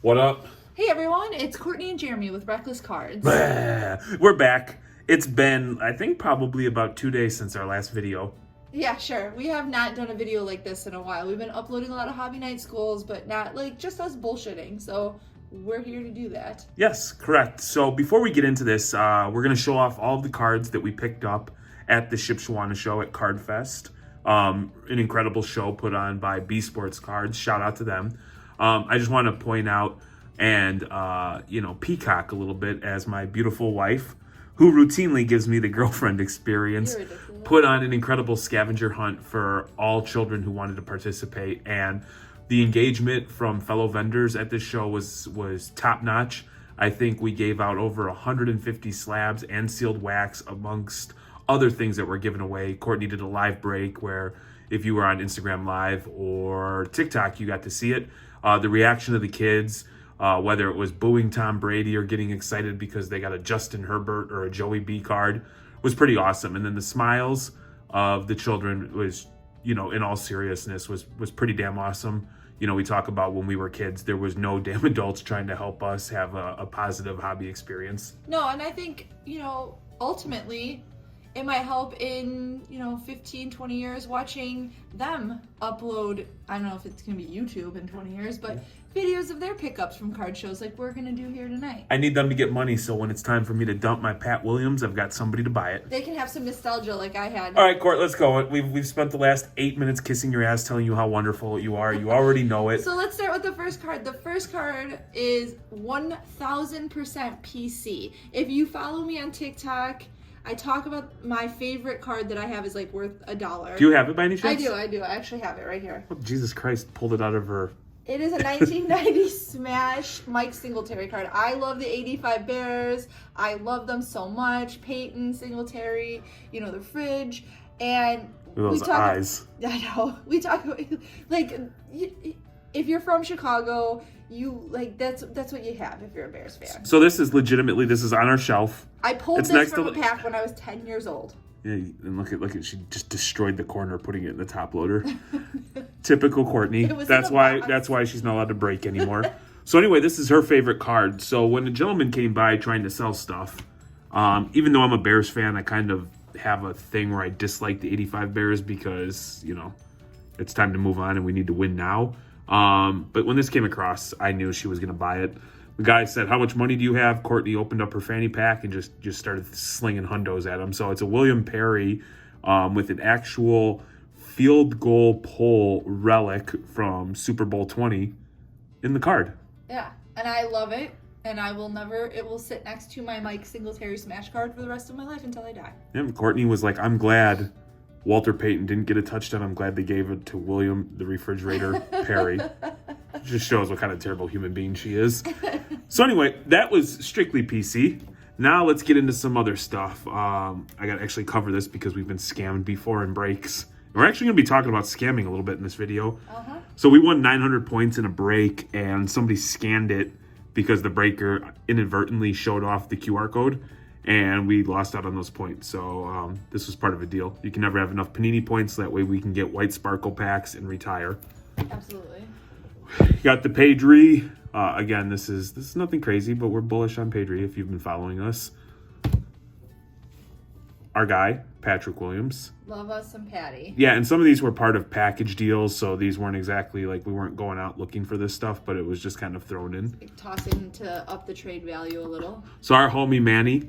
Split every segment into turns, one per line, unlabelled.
What up?
Hey everyone, it's Courtney and Jeremy with Reckless Cards.
We're back. It's been, I think, probably about 2 days since our last video.
Yeah, sure. We have not done a video like this in a while. We've been uploading a lot of hobby night schools, but not like just us bullshitting. So we're here to do that.
Yes, correct. So before we get into this, we're going to show off all of the cards that we picked up at the Shipshewana show at Card Fest. An incredible show put on by B Sports Cards. Shout out to them. I just want to point out and, peacock a little bit as my beautiful wife, who routinely gives me the girlfriend experience, put on an incredible scavenger hunt for all children who wanted to participate. And the engagement from fellow vendors at this show was top notch. I think we gave out over 150 slabs and sealed wax amongst other things that were given away. Courtney did a live break where if you were on Instagram Live or TikTok, you got to see it. The reaction of the kids, whether it was booing Tom Brady or getting excited because they got a Justin Herbert or a Joey B card, was pretty awesome. And then the smiles of the children was, in all seriousness, was pretty damn awesome. We talk about when we were kids, there was no damn adults trying to help us have a positive hobby experience.
No, and I think, ultimately it might help in, 15, 20 years watching them upload, I don't know if it's going to be YouTube in 20 years, but videos of their pickups from card shows like we're going to do here tonight.
I need them to get money, so when it's time for me to dump my Pat Williams, I've got somebody to buy it.
They can have some nostalgia like I had.
All right, Court, let's go. We've spent the last 8 minutes kissing your ass, telling you how wonderful you are. You already know it.
So let's start with the first card. The first card is 1000% PC. If you follow me on TikTok, I talk about my favorite card that I have is like worth $1.
Do you have it by any chance?
I do. I actually have it right here.
Oh, Jesus Christ, pulled it out of her.
It is a 1990 Smash Mike Singletary card. I love the 85 Bears. I love them so much. Peyton, Singletary, the fridge. And
those eyes.
I know. We talk like if you're from Chicago, that's what you have if you're a Bears fan.
So this is on our shelf.
I pulled this from a pack when I was 10 years old.
Yeah, and look at she just destroyed the corner putting it in the top loader. Typical Courtney. That's why she's not allowed to break anymore. So anyway, this is her favorite card. So when a gentleman came by trying to sell stuff, even though I'm a Bears fan, I kind of have a thing where I dislike the 85 Bears because, it's time to move on and we need to win now. But when this came across, I knew she was going to buy it. The guy said, "How much money do you have?" Courtney opened up her fanny pack and just started slinging hundos at him. So it's a William Perry with an actual field goal pole relic from Super Bowl 20 in the card.
Yeah, and I love it. And it will sit next to my Mike Singletary Smash card for the rest of my life until I die.
Yeah, Courtney was like, "I'm glad Walter Payton didn't get a touchdown. I'm glad they gave it to William the Refrigerator Perry." Just shows what kind of terrible human being she is. So anyway, that was strictly PC. Now let's get into some other stuff. I got to actually cover this because we've been scammed before in breaks. And we're actually going to be talking about scamming a little bit in this video. So we won 900 points in a break, and somebody scanned it because the breaker inadvertently showed off the QR code, and we lost out on those points. So this was part of a deal. You can never have enough Panini points, so that way we can get white sparkle packs and retire.
Absolutely.
Got the Pedri. Again, this is nothing crazy, but we're bullish on Pedri if you've been following us. Our guy, Patrick Williams.
Love us some Patty.
Yeah, and some of these were part of package deals, so these weren't exactly like we weren't going out looking for this stuff, but it was just kind of thrown in.
Tossing to up the trade value a little.
So our homie Manny,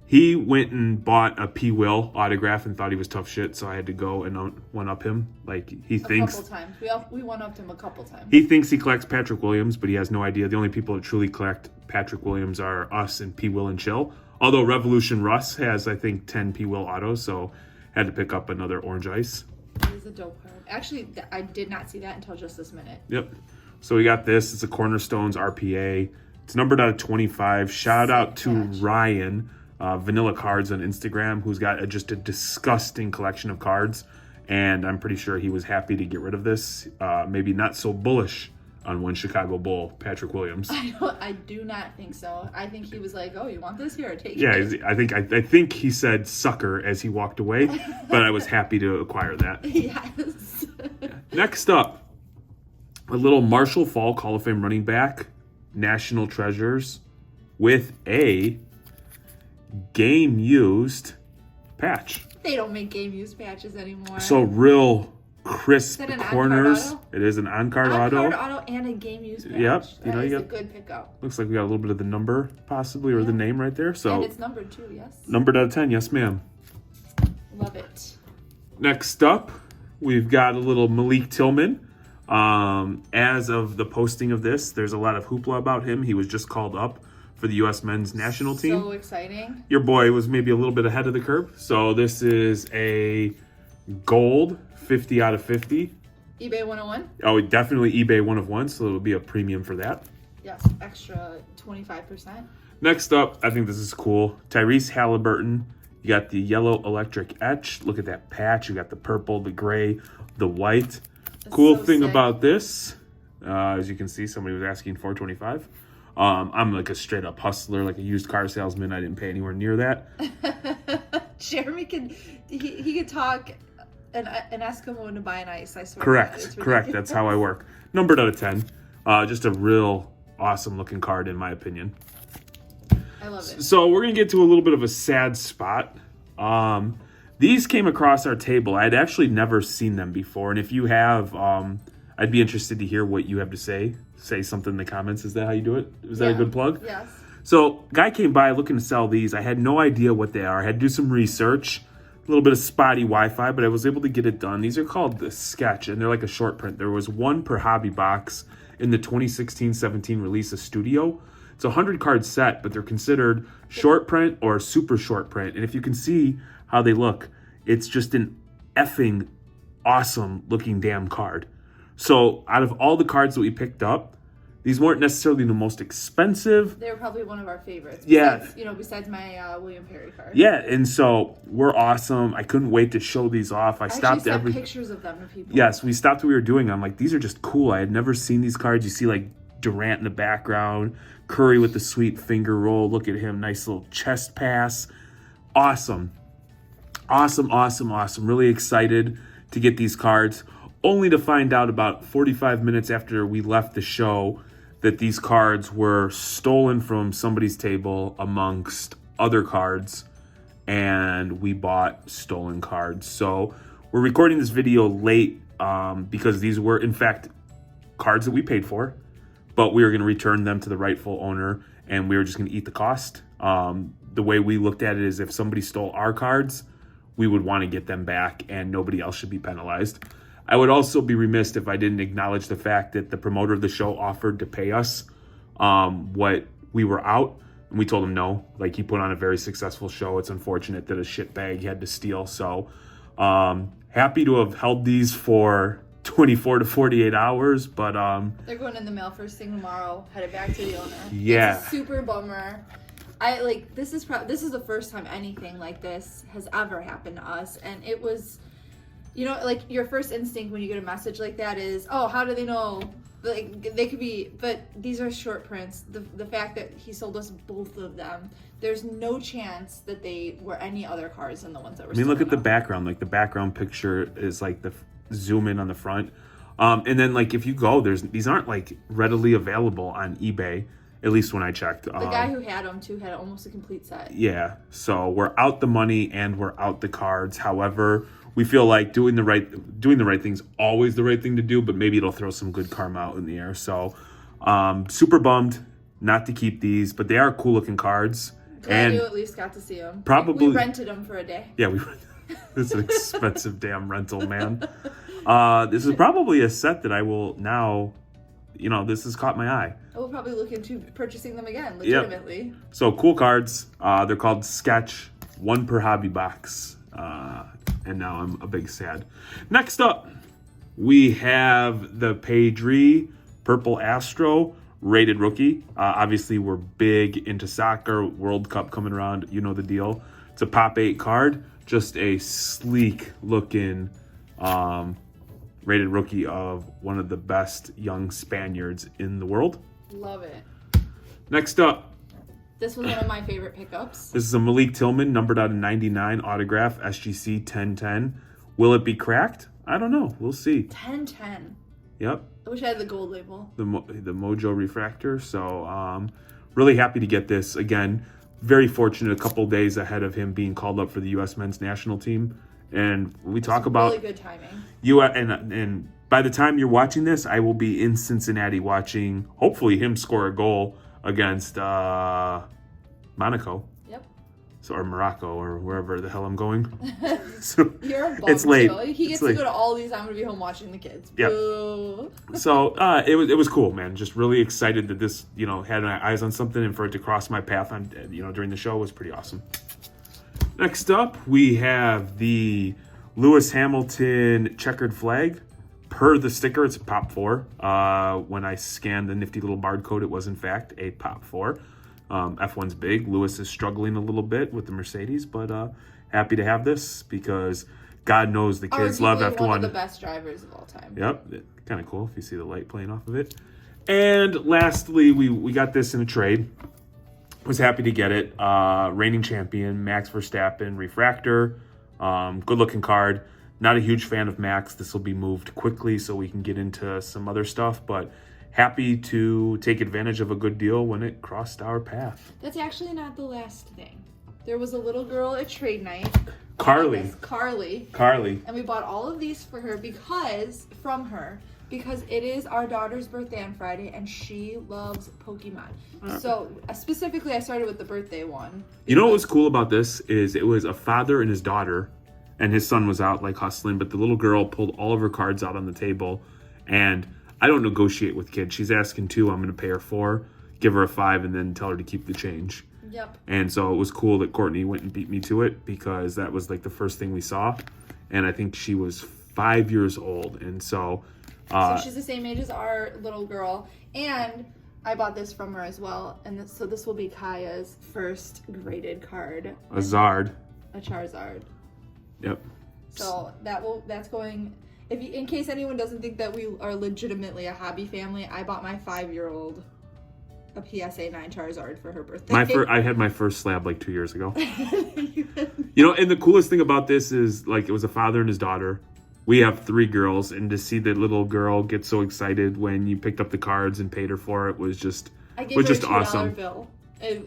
he went and bought a P. Will autograph and thought he was tough shit, so I had to go and one-up him. Like, he thinks...
A couple times. We one-upped him a couple times.
He thinks he collects Patrick Williams, but he has no idea. The only people that truly collect Patrick Williams are us and P. Will and Chill. Although Revolution Russ has, I think, 10 P. Will autos, so had to pick up another Orange Ice.
That is a dope card. Actually, I did not see that until just this minute.
Yep. So we got this. It's a Cornerstones RPA. It's numbered out of 25. Shout out to Ryan, Vanilla Cards on Instagram, who's got just a disgusting collection of cards. And I'm pretty sure he was happy to get rid of this. Maybe not so bullish on one Chicago Bull, Patrick Williams.
I do not think so. I think he was like, "Oh, you want this? Here, take it."
Yeah, I think he said "sucker" as he walked away, but I was happy to acquire that.
Yes.
Next up, A little Marshall Faulk Hall of Fame running back, National Treasures, with a game-used patch.
They don't make game-used patches anymore.
So real crisp
Is that an
corners.
on-card auto?
It is an on-card
On-card
auto.
auto and a game-used patch.
Yep.
That is
you
a
got,
good pickup.
looks like we got a little bit of the number, possibly, or the name right there. So
And it's numbered too, yes.
numbered out of 10, yes, ma'am.
Love it.
Next up, we've got a little Malik Tillman. As of the posting of this, there's a lot of hoopla about him. He was just called up for the U.S. men's national team.
So exciting.
Your boy was maybe a little bit ahead of the curve. So this is a gold 50 out of 50.
eBay 101?
Oh, definitely eBay 1 of 1, so it'll be a premium for that.
Yes, extra 25%.
Next up, I think this is cool. Tyrese Halliburton. You got the yellow electric etch. Look at that patch. You got the purple, the gray, the white.
That's
Cool
so
thing
sick.
about this, as you can see, somebody was asking $425. I'm like a straight up hustler, like a used car salesman. I didn't pay anywhere near that.
Jeremy can he could talk an Eskimo into buying ice, I swear.
Correct. That's how I work. Numbered out of 10. Just a real awesome looking card in my opinion.
I love it.
So we're gonna get to a little bit of a sad spot. These came across our table. I'd actually never seen them before, and if you have, I'd be interested to hear what you have to say. Say something in the comments. Is that how you do it? Is that a good plug?
Yes.
So, guy came by looking to sell these. I had no idea what they are. I had to do some research, a little bit of spotty Wi-Fi, but I was able to get it done. These are called the Sketch, and they're like a short print. There was one per hobby box in the 2016-17 release of Studio. It's a 100-card set, but they're considered short print or super short print. And if you can see how they look, it's just an effing awesome looking damn card. So out of all the cards that we picked up, these weren't necessarily the most expensive.
They were probably one of our favorites.
Yeah.
Besides my William Perry card.
Yeah, and so we're awesome. I couldn't wait to show these off. I stopped
actually sent pictures of them to people.
Yes, we stopped what we were doing. I'm like, these are just cool. I had never seen these cards. You see like Durant in the background, Curry with the sweet finger roll. Look at him, nice little chest pass. Awesome. Really excited to get these cards. Only to find out about 45 minutes after we left the show that these cards were stolen from somebody's table amongst other cards, and we bought stolen cards. So we're recording this video late because these were, in fact, cards that we paid for, but we were going to return them to the rightful owner, and we were just going to eat the cost. The way we looked at it is if somebody stole our cards, we would want to get them back, and nobody else should be penalized. I would also be remiss if I didn't acknowledge the fact that the promoter of the show offered to pay us what we were out, and we told him no. Like, he put on a very successful show. It's unfortunate that a shitbag had to steal. So happy to have held these for 24 to 48 hours, but
they're going in the mail first thing tomorrow, headed back to the owner.
Yeah.
It's a super bummer. This is the first time anything like this has ever happened to us, and it was, like, your first instinct when you get a message like that is, oh, how do they know? Like, they could be, but these are short prints. The fact that he sold us both of them, there's no chance that they were any other cards than the ones that were.
I mean, look at the background. Like, the background picture is like the zoom in on the front, and then like if you go, these aren't like readily available on eBay. At least when I checked.
The guy who had them too had almost a complete set.
Yeah, so we're out the money and we're out the cards. However, we feel like doing the right thing's always the right thing to do, but maybe it'll throw some good karma out in the air. So, super bummed not to keep these, but they are cool looking cards.
Glad you at least got to see them.
Probably
we rented them for a day.
Yeah, this is an expensive damn rental, man. This is probably a set that I will now. This has caught my eye.
I will probably look into purchasing them again, legitimately.
Yep. So cool cards. They're called Sketch, one per hobby box. And now I'm a big sad. Next up, we have the Pedri Purple Astro rated rookie. Obviously, we're big into soccer. World Cup coming around. You know the deal. It's a Pop 8 card. Just a sleek looking rated rookie of one of the best young Spaniards in the world.
Love it.
Next up.
This was one of my favorite pickups.
This is a Malik Tillman, numbered out of 99, autograph, SGC 1010. Will it be cracked? I don't know. We'll see.
1010.
Yep.
I wish I had the gold label.
The Mojo refractor. So really happy to get this. Again, very fortunate a couple days ahead of him being called up for the U.S. men's national team. And we talk about
really good timing.
And by the time you're watching this, I will be in Cincinnati watching, hopefully, him score a goal against Monaco.
Yep.
So, or Morocco, or wherever the hell I'm going. So
You're a bum,
it's late.
Joe. He gets to go to all these. I'm gonna be home watching the kids.
Yep.
Boo.
So it was cool, man. Just really excited that this, had my eyes on something, and for it to cross my path on, during the show was pretty awesome. Next up, we have the Lewis Hamilton checkered flag. Per the sticker, it's a Pop 4. When I scanned the nifty little barcode, it was in fact a Pop 4. F1's big. Lewis is struggling a little bit with the Mercedes, but happy to have this because God knows the kids love F1.
One of the best drivers of all time.
Yep, kind of cool if you see the light playing off of it. And lastly, we got this in a trade. Was happy to get it. Reigning champion, Max Verstappen refractor. Good looking card. Not a huge fan of Max. This will be moved quickly so we can get into some other stuff, but happy to take advantage of a good deal when it crossed our path.
That's actually not the last thing. There was a little girl at trade night.
Carly.
And we bought all of these for her because it is our daughter's birthday on Friday and she loves Pokemon. So specifically I started with the birthday one.
You know what was cool about this is it was a father and his daughter, and his son was out like hustling, but the little girl pulled all of her cards out on the table, and I don't negotiate with kids. She's asking 2, I'm going to pay her 4, give her a 5, and then tell her to keep the change.
Yep.
And so it was cool that Courtney went and beat me to it because that was like the first thing we saw, and I think she was 5 years old, and so
she's the same age as our little girl, and I bought this from her as well, and so this will be Kaya's first graded card.
A Zard.
A Charizard.
Yep.
So that's going. In case anyone doesn't think that we are legitimately a hobby family, I bought my 5-year-old a PSA 9 Charizard for her birthday.
I had my first slab like 2 years ago. And the coolest thing about this is like it was a father and his daughter. We have 3 girls, and to see the little girl get so excited when you picked up the cards and paid her for it was just
I gave her a $2
awesome.
bill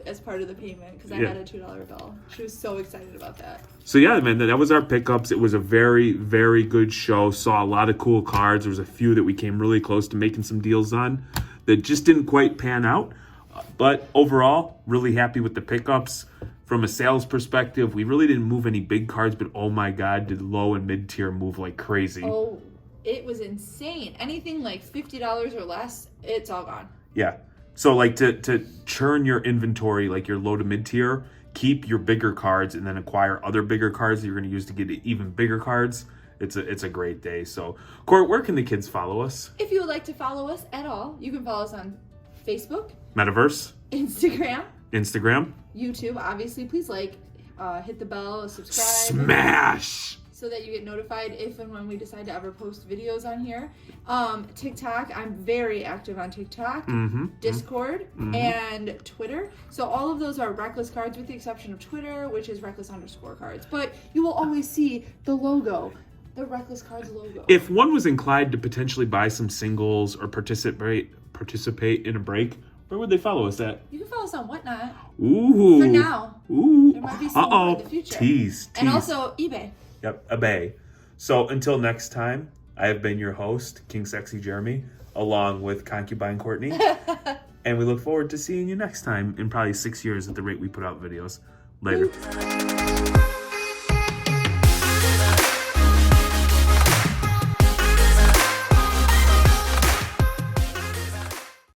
as part of the payment because I had a $2 bill. She was so excited about that.
So yeah, man, that was our pickups. It was a very, very good show. Saw a lot of cool cards. There was a few that we came really close to making some deals on that just didn't quite pan out. But overall, really happy with the pickups. From a sales perspective, we really didn't move any big cards, but oh my God, did low and mid tier move like crazy.
Oh, it was insane. Anything like $50 or less, it's all gone.
Yeah. So like to churn your inventory, like your low to mid tier, keep your bigger cards and then acquire other bigger cards that you're going to use to get even bigger cards. It's a great day. So, Court, where can the kids follow us?
If you would like to follow us at all, you can follow us on Facebook,
Metaverse,
Instagram, YouTube. Obviously, please hit the bell, subscribe,
smash,
so that you get notified if and when we decide to ever post videos on here. TikTok, I'm very active on TikTok, Discord, and Twitter. So all of those are Reckless Cards with the exception of Twitter, which is Reckless_cards. But you will always see the logo, the Reckless Cards logo.
If one was inclined to potentially buy some singles or participate in a break, where would they follow us at?
You can follow us on Whatnot.
Ooh.
For now.
Ooh.
There might be some more in the future.
Tease.
And also eBay.
Yep, eBay. So until next time, I have been your host, King Sexy Jeremy, along with Concubine Courtney. And we look forward to seeing you next time in probably 6 years at the rate we put out videos. Later.